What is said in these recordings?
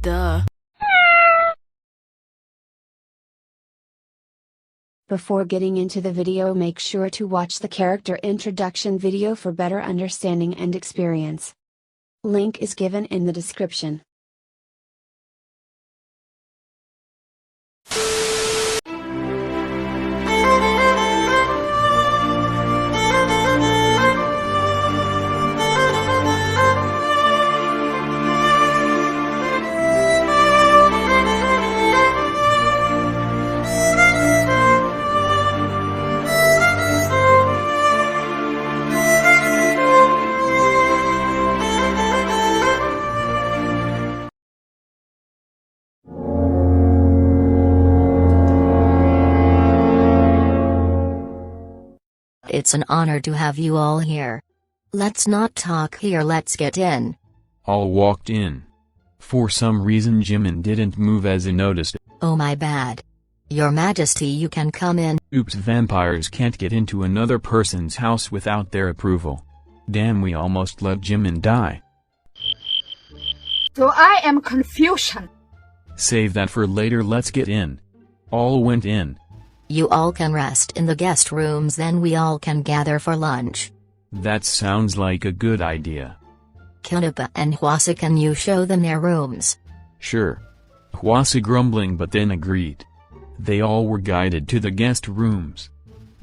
Duh. Before getting into the video, make sure to watch the character introduction video for better understanding and experience. Link is given in the description. It's an honor to have you all here. Let's not talk here, let's get in. All walked in. For some reason Jimin didn't move as I noticed. Oh my bad. Your Majesty, you can come in. Oops, vampires can't get into another person's house without their approval. Damn, we almost let Jimin die. So I am confusion. Save that for later, let's get in. All went in. You all can rest in the guest rooms, then we all can gather for lunch. That sounds like a good idea. Kinapa and Hwasa, can you show them their rooms? Sure. Hwasa grumbling but then agreed. They all were guided to the guest rooms.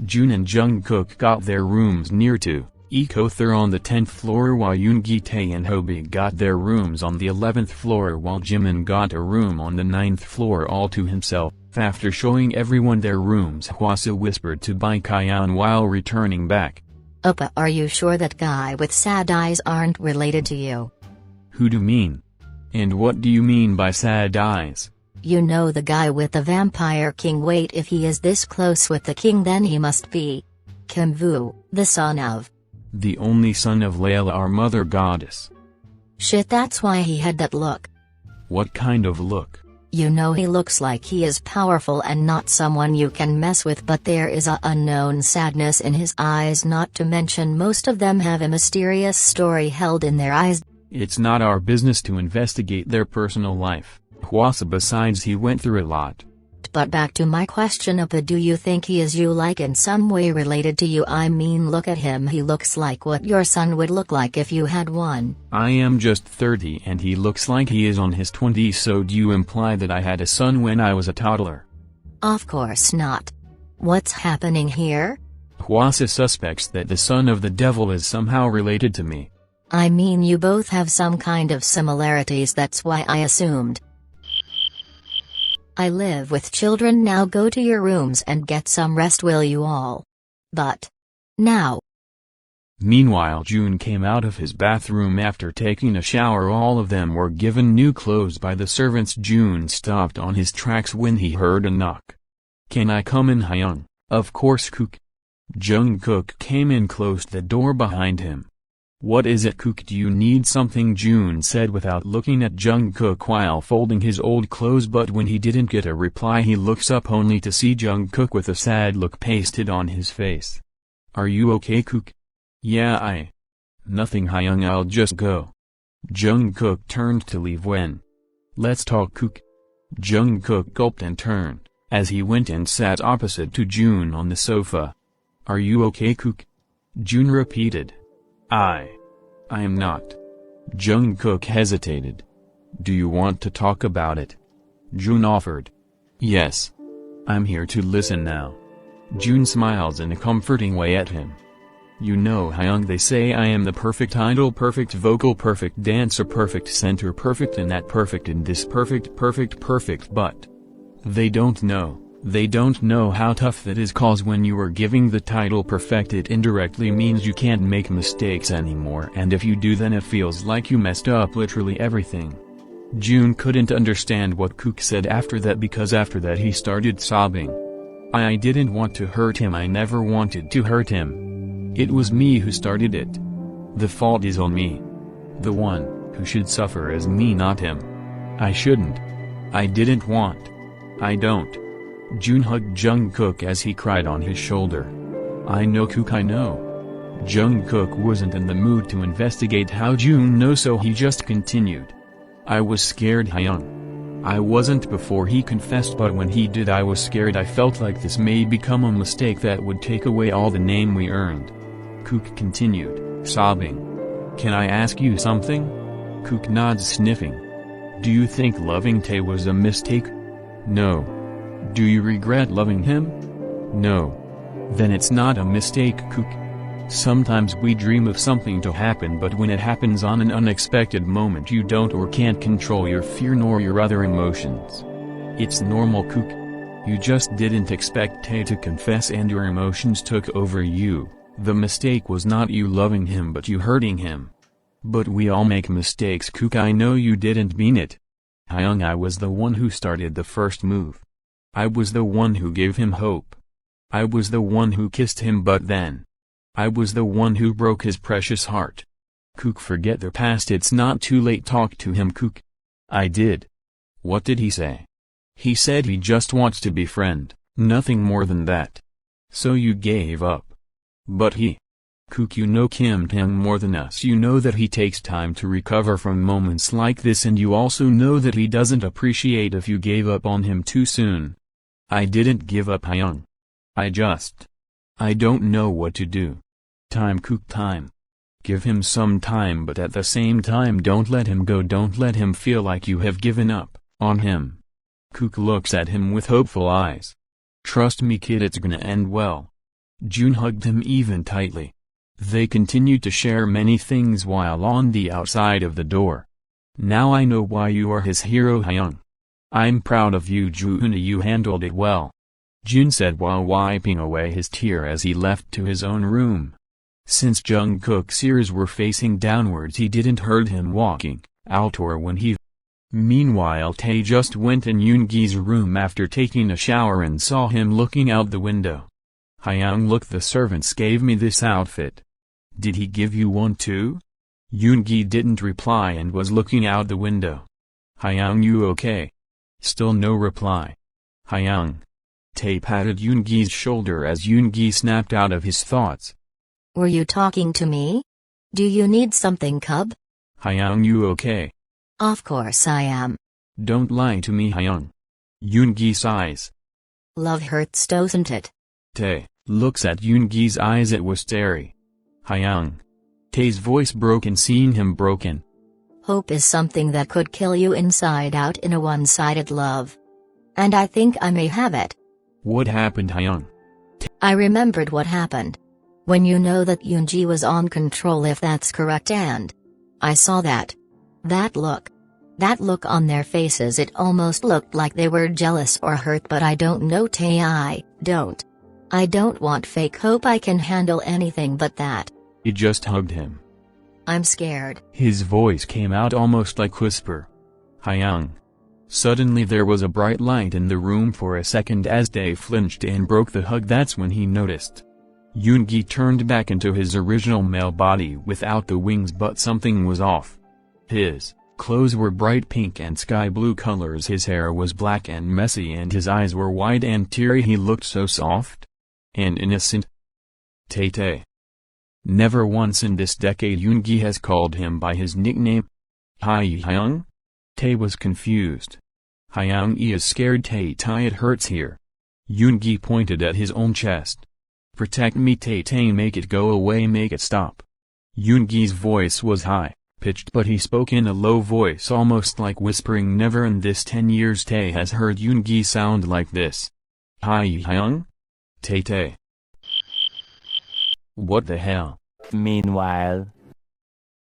Jun and Jungkook got their rooms near to Ecother on the 10th floor, while Yoongi, Tae and Hobi got their rooms on the 11th floor, while Jimin got a room on the 9th floor all to himself. After showing everyone their rooms, Hwasa whispered to Baekhyun while returning back. Oppa, are you sure that guy with sad eyes aren't related to you? Who do you mean? And what do you mean by sad eyes? You know, the guy with the vampire king. Wait, if he is this close with the king, then he must be Kim Vu, the son of... The only son of Layla, our mother goddess. Shit, that's why he had that look. What kind of look? You know, he looks like he is powerful and not someone you can mess with, but there is a unknown sadness in his eyes, not to mention most of them have a mysterious story held in their eyes. It's not our business to investigate their personal life, Hwasa, besides he went through a lot. But back to my question, Oppa, do you think he is you, like in some way related to you? I mean, look at him, he looks like what your son would look like if you had one. I am just 30 and he looks like he is on his 20s, so do you imply that I had a son when I was a toddler? Of course not. What's happening here? Hwasa suspects that the son of the devil is somehow related to me. I mean, you both have some kind of similarities, that's why I assumed. I live with children now. Go to your rooms and get some rest, will you all? But now. Meanwhile, Jun came out of his bathroom after taking a shower. All of them were given new clothes by the servants. Jun stopped on his tracks when he heard a knock. Can I come in, Hyung? Of course, Kook. Jungkook came in, closed the door behind him. What is it, Kook? Do you need something? Jun said without looking at Jungkook while folding his old clothes, but when he didn't get a reply he looks up only to see Jungkook with a sad look pasted on his face. Are you okay, Kook? Yeah, Nothing, Hyung, I'll just go. Jungkook turned to leave when. Let's talk, Kook. Jungkook gulped and turned, as he went and sat opposite to Jun on the sofa. Are you okay, Kook? Jun repeated. I am not. Jungkook hesitated. Do you want to talk about it? Jun offered. Yes. I'm here to listen now. Jun smiles in a comforting way at him. You know, Hyung, they say I am the perfect idol, perfect vocal, perfect dancer, perfect center, perfect in that, perfect in this, perfect, but they don't know how tough that is, cause when you are giving the title perfect, it indirectly means you can't make mistakes anymore, and if you do, then it feels like you messed up literally everything. Jun couldn't understand what Kook said after that, because after that he started sobbing. I didn't want to hurt him, I never wanted to hurt him. It was me who started it. The fault is on me. The one who should suffer is me, not him. I shouldn't. I didn't want. I don't. Jun hugged Jungkook as he cried on his shoulder. I know, Kook, I know. Jungkook wasn't in the mood to investigate how Jun knows, so he just continued. I was scared, Hyung. I wasn't before he confessed, but when he did I was scared. I felt like this may become a mistake that would take away all the name we earned. Kook continued, sobbing. Can I ask you something? Kook nods, sniffing. Do you think loving Tae was a mistake? No. Do you regret loving him? No. Then it's not a mistake, Kook. Sometimes we dream of something to happen, but when it happens on an unexpected moment you don't or can't control your fear nor your other emotions. It's normal, Kook. You just didn't expect Tae to confess and your emotions took over you. The mistake was not you loving him but you hurting him. But we all make mistakes, Kook. I know you didn't mean it. Hyung, I was the one who started the first move. I was the one who gave him hope. I was the one who kissed him, but then I was the one who broke his precious heart. Kook, forget the past, it's not too late. Talk to him, Kook. I did. What did he say? He said he just wants to be friend, nothing more than that. So you gave up. But he. Kook, you know Kim Tae-hyung more than us. You know that he takes time to recover from moments like this, and you also know that he doesn't appreciate if you gave up on him too soon. I didn't give up, Hyung. I don't know what to do. Time, Kook, time. Give him some time, but at the same time don't let him go. Don't let him feel like you have given up on him. Kook looks at him with hopeful eyes. Trust me, kid, it's gonna end well. Jun hugged him even tightly. They continued to share many things while on the outside of the door. Now I know why you are his hero, Hyung. I'm proud of you, Jun. You handled it well. Jun said while wiping away his tear as he left to his own room. Since Jungkook's ears were facing downwards he didn't heard him walking out or when he. Meanwhile Tae just went in Yoongi's room after taking a shower and saw him looking out the window. Hyung, look, the servants gave me this outfit. Did he give you one too? Yoongi didn't reply and was looking out the window. Hyung, you okay? Still no reply. Hyung. Tae patted Yoongi's shoulder as Yoongi snapped out of his thoughts. Were you talking to me? Do you need something, cub? Hyung, you okay? Of course I am. Don't lie to me, Hyung. Yoongi sighs. Love hurts, doesn't it? Tae looks at Yoongi's eyes. It was starry. Hyung. Tae's voice broke in seeing him broken. Hope is something that could kill you inside out in a one-sided love. And I think I may have it. What happened, Hyung? I remembered what happened. When you know that Yoongi was on control, if that's correct, and I saw that. That look on their faces, it almost looked like they were jealous or hurt, but I don't know, Tae. I don't want fake hope. I can handle anything but that. He just hugged him. I'm scared. His voice came out almost like whisper. Hyung. Suddenly there was a bright light in the room for a second as Tae flinched and broke the hug. That's when he noticed. Yoongi turned back into his original male body without the wings, but something was off. His clothes were bright pink and sky blue colors, his hair was black and messy, and his eyes were wide and teary. He looked so soft and innocent. Tae. Never once in this decade Yoongi has called him by his nickname. Hyung? Tae was confused. Hyung is scared. Tae, it hurts here. Yoongi pointed at his own chest. Protect me, Tae, make it go away, make it stop. Yoongi's voice was high-pitched, but he spoke in a low voice almost like whispering. Never in this 10 years Tae has heard Yoongi sound like this. Hyung? Tae. What the hell? Meanwhile,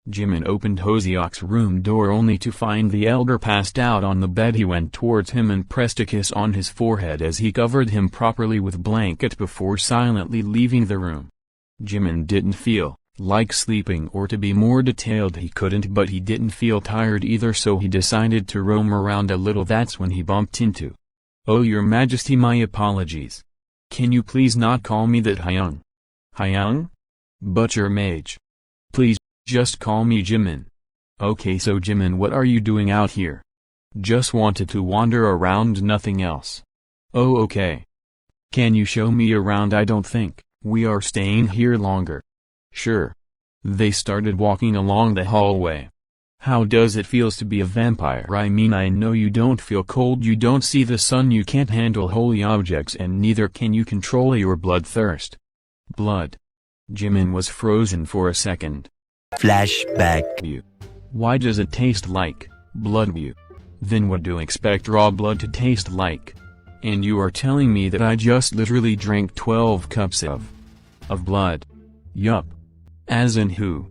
Jimin opened Hoseok's room door only to find the elder passed out on the bed. He went towards him and pressed a kiss on his forehead as he covered him properly with blanket before silently leaving the room. Jimin didn't feel like sleeping, or to be more detailed he couldn't, but he didn't feel tired either, so he decided to roam around a little. That's when he bumped into. Oh, Your Majesty, my apologies. Can you please not call me that, Hyung? Hyung? But your mage. Please, just call me Jimin. Okay, so Jimin, what are you doing out here? Just wanted to wander around, nothing else. Oh, okay. Can you show me around? I don't think we are staying here longer. Sure. They started walking along the hallway. How does it feels to be a vampire? I mean, I know you don't feel cold, you don't see the sun, you can't handle holy objects, and neither can you control your bloodthirst. Blood. Jimin was frozen for a second. Flashback. Why does it taste like blood? Then what do you expect raw blood to taste like? And you are telling me that I just literally drank 12 cups of blood? Yup. As in who?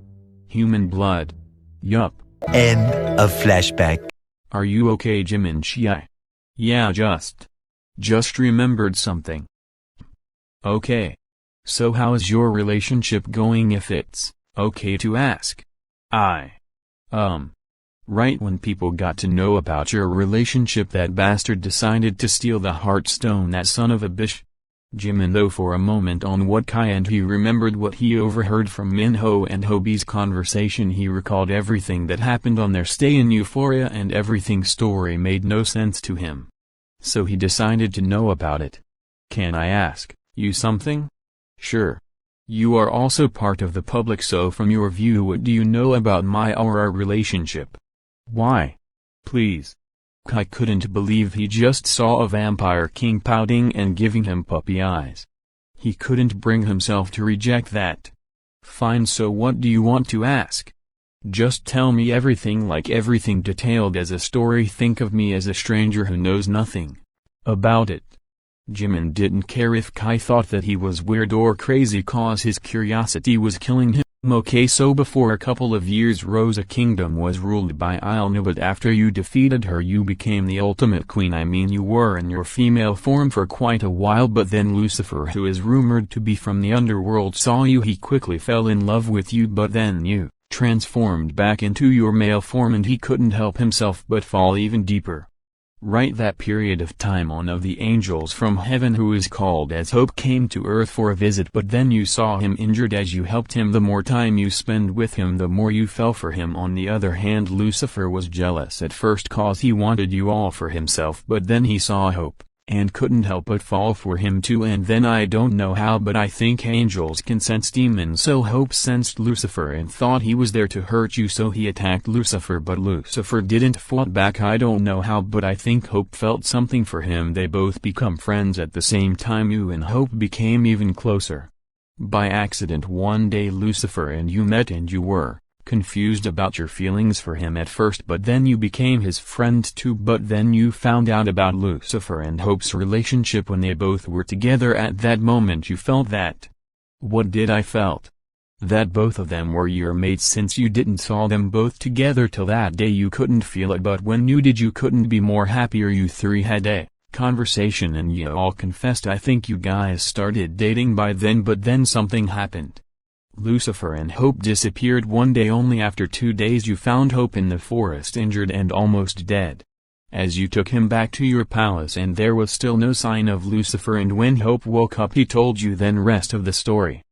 Human blood. Yup. End of flashback. Are you okay, Jimin? Yeah, just remembered something. Okay. So how is your relationship going, if it's okay to ask? Right when people got to know about your relationship, that bastard decided to steal the Heartstone, that son of a bitch. Jimin though for a moment on what and he remembered what he overheard from Minho and Hobie's conversation. He recalled everything that happened on their stay in Euphoria, and everything's story made no sense to him. So he decided to know about it. Can I ask you something? Sure. You are also part of the public, so from your view, what do you know about our relationship? Why? Please. Kai couldn't believe he just saw a vampire king pouting and giving him puppy eyes. He couldn't bring himself to reject that. Fine, so what do you want to ask? Just tell me everything, like everything detailed as a story. Think of me as a stranger who knows nothing about it. Jimin didn't care if Kai thought that he was weird or crazy, cause his curiosity was killing him. Okay, so before a couple of years Rosa Kingdom was ruled by Ilna, but after you defeated her you became the ultimate queen. I mean, you were in your female form for quite a while, but then Lucifer, who is rumored to be from the underworld, saw you. He quickly fell in love with you, but then you transformed back into your male form and he couldn't help himself but fall even deeper. Right, that period of time one of the angels from heaven, who is called as Hope, came to earth for a visit, but then you saw him injured. As you helped him, the more time you spend with him, the more you fell for him. On the other hand, Lucifer was jealous at first cause he wanted you all for himself, but then he saw Hope, and couldn't help but fall for him too. And then I don't know how, but I think angels can sense demons, so Hope sensed Lucifer and thought he was there to hurt you, so he attacked Lucifer, but Lucifer didn't fight back. I don't know how, but I think Hope felt something for him. They both become friends at the same time. You and Hope became even closer. By accident one day Lucifer and you met, and you were confused about your feelings for him at first, but then you became his friend too. But then you found out about Lucifer and Hope's relationship when they both were together. At that moment you felt that. What did I felt? That both of them were your mates. Since you didn't saw them both together till that day you couldn't feel it, but when you did you couldn't be more happier. You three had a conversation and you all confessed. I think you guys started dating by then, but then something happened. Lucifer and Hope disappeared one day. Only after 2 days you found Hope in the forest, injured and almost dead. As you took him back to your palace, and there was still no sign of Lucifer, and when Hope woke up he told you. Then rest of the story.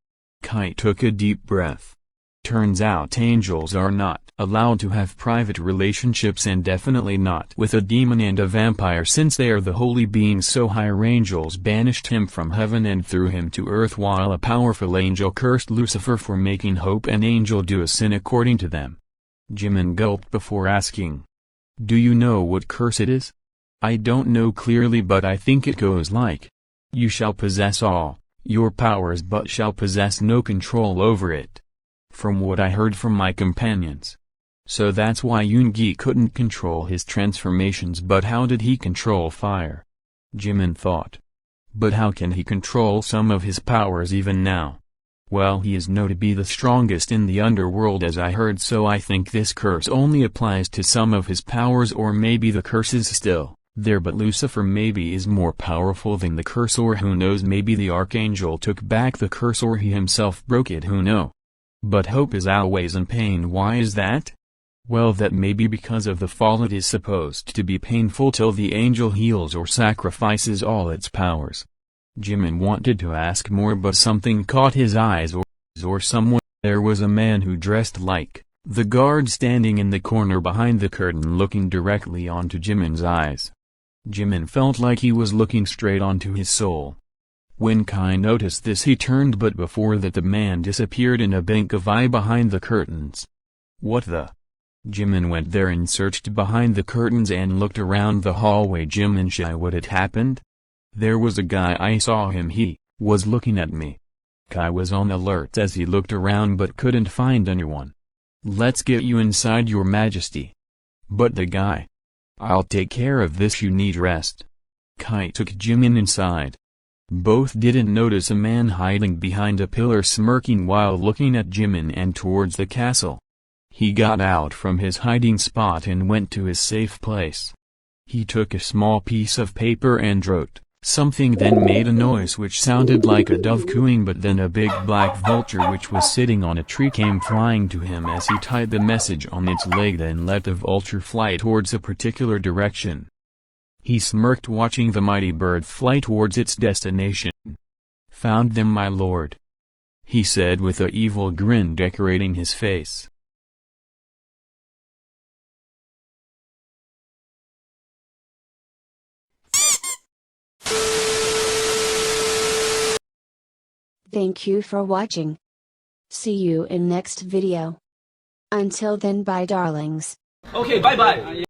Kai took a deep breath. Turns out angels are not allowed to have private relationships, and definitely not with a demon and a vampire, since they are the holy beings. So higher angels banished him from heaven and threw him to earth, while a powerful angel cursed Lucifer for making Hope an angel do a sin according to them. Jimin gulped before asking, do you know what curse it is? I don't know clearly, but I think it goes like, you shall possess all your powers but shall possess no control over it. From what I heard from my companions. So that's why Yoongi couldn't control his transformations. But how did he control fire? Jimin thought. But how can he control some of his powers even now? Well, he is known to be the strongest in the underworld, as I heard, so I think this curse only applies to some of his powers, or maybe the curse is still there, but Lucifer maybe is more powerful than the curse, or who knows, maybe the archangel took back the curse, or he himself broke it, who knows. But Hope is always in pain. Why is that? Well, that may be because of the fall. It is supposed to be painful till the angel heals or sacrifices all its powers. Jimin wanted to ask more, but something caught his eyes, or someone. There was a man who dressed like the guard standing in the corner behind the curtain, looking directly onto Jimin's eyes. Jimin felt like he was looking straight onto his soul. When Kai noticed this he turned, but before that the man disappeared in a blink of eye behind the curtains. What the? Jimin went there and searched behind the curtains and looked around the hallway. Jimin shy what had happened? There was a guy, I saw him, he was looking at me. Kai was on alert as he looked around but couldn't find anyone. Let's get you inside, your majesty. But the guy. I'll take care of this, you need rest. Kai took Jimin inside. Both didn't notice a man hiding behind a pillar smirking while looking at Jimin and towards the castle. He got out from his hiding spot and went to his safe place. He took a small piece of paper and wrote something, then made a noise which sounded like a dove cooing, but then a big black vulture which was sitting on a tree came flying to him as he tied the message on its leg, then let the vulture fly towards a particular direction. He smirked watching the mighty bird fly towards its destination. Found them, my lord, he said with a evil grin decorating his face. Thank you for watching. See you in next video. Until then, bye darlings. Okay, bye bye.